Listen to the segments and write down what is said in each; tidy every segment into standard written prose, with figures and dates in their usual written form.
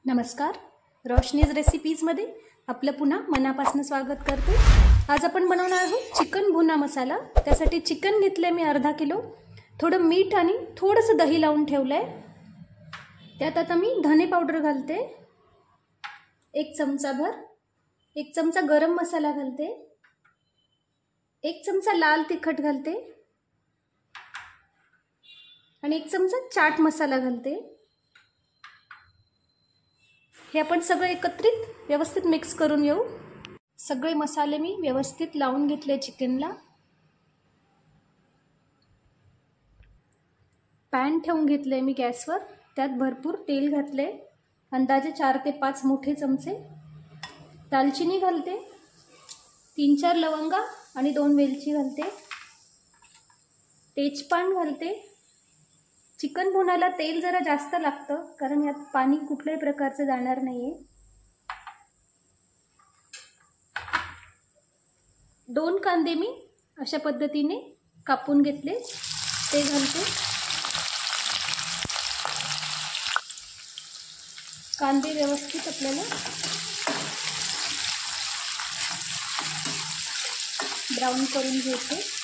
नमस्कार, रोशनीज रेसिपीजमध्ये आपलं पुन्हा मनापासून स्वागत करते। आज आपण बनवणार आहोत चिकन भुना मसाला। त्यासाठी चिकन घेतले मी अर्धा किलो, थोडं मीठ आणि थोडंसं दही लावून ठेवलंय। त्यात आता मी धने पावडर घालते, 1 चमचा भर, 1 चमचा गरम मसाला घालते, 1 चमचा लाल तिखट घालते आणि 1 चमचा चाट मसाला घालते। हे आपण सगळे एकत्रित व्यवस्थित मिक्स करून घेऊ। सगळे मसाले मी व्यवस्थित लावून घेतले चिकनला। पॅन ठेवून घेतले मी गॅसवर, त्यात भरपूर तेल घातले, अंदाजे 4 ते 5 मोठे चमचे। दालचिनी घालते, 3-4 लवंगा आणि 2 वेलची घालते, तेजपान घालते। चिकन भुनाला तेल जरा जास्त लागतं, कारण यात पाणी कुठल्याही प्रकारचं जाणार नाहीये। 2 कांदे मी अशा पद्धतीने कापून घेतले, ते घालते। कांदे व्यवस्थित आपल्याला ब्राऊन करून घ्यायचे।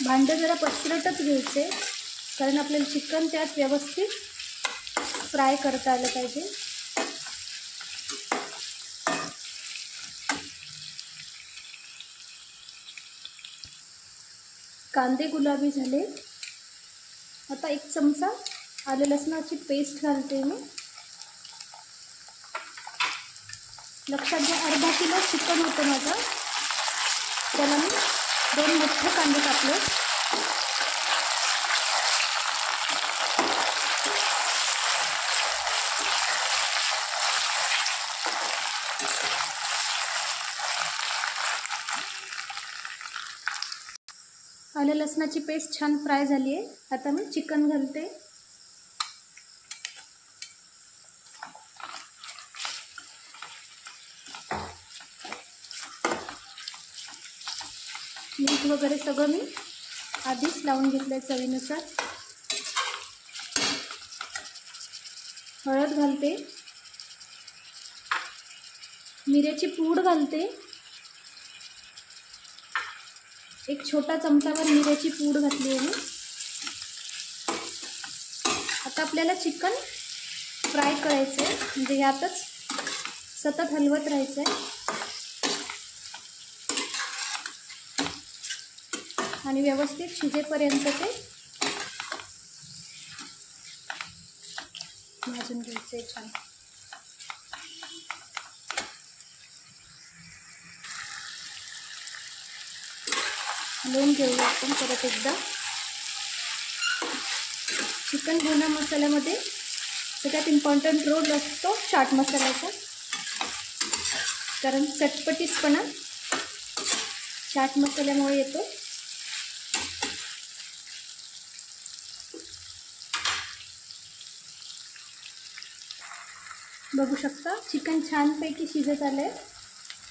भांडं जरा पसरटच घ्यायचे, कारण आपल्याला चिकन त्यात व्यवस्थित फ्राय करता आलं पाहिजे। कांदे गुलाबी झाले, आता 1 चमचा आलं लसणाची पेस्ट घालते मी। लक्षात घ्या, अर्धा किलो चिकन होतं माझं, त्याला मी 2 मोठे कांदे टाकले। आलं लसणाची पेस्ट छान फ्राय झाली आहे, आता मी चिकन घालते। मीठ वगैरे सगळं मी आधीच लावून घेतलंय चवीनुसार। हळद घालते, मिरची पूड घालते, 1 छोटा चमचाभर मिरची पूड घातली आहे मी। आता आपल्याला चिकन फ्राय करायचं आहे, म्हणजे यातच सतत हलवत राहायचं आहे आणि व्यवस्थित शिजेपर्यंत ते भाजून घ्यायचे छान। हलवून घेऊया आपण परत एकदा। चिकन भुना मसाल्यामध्ये सगळ्यात इम्पॉर्टंट रोल असतो चाट मसाल्याचा, कारण चटपटीतपणा चाट मसाल्यामुळे येतो। बघू शकता चिकन छानपैकी शिजत आलंय।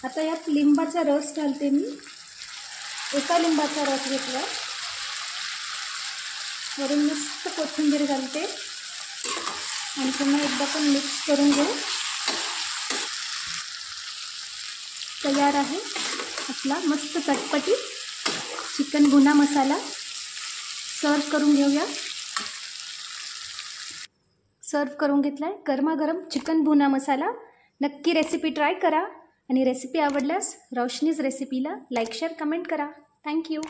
आता यात लिंबाचा रस घालते मी, 1 लिंबाचा रस घेतला, वरून मस्त कोथिंबीर घालते आणि पुन्हा एकदा पण मिक्स करून घेऊ। तयार आहे आपला मस्त चटपटी चिकन भुना मसाला। सर्व करून घेऊया। सर्व करून घेतलाय गरमागरम चिकन भुना मसाला। नक्की रेसिपी ट्राय करा आणि रेसिपी आवडल्यास रोशनीज रेसिपीला लाईक शेअर कमेंट करा। थँक्यू।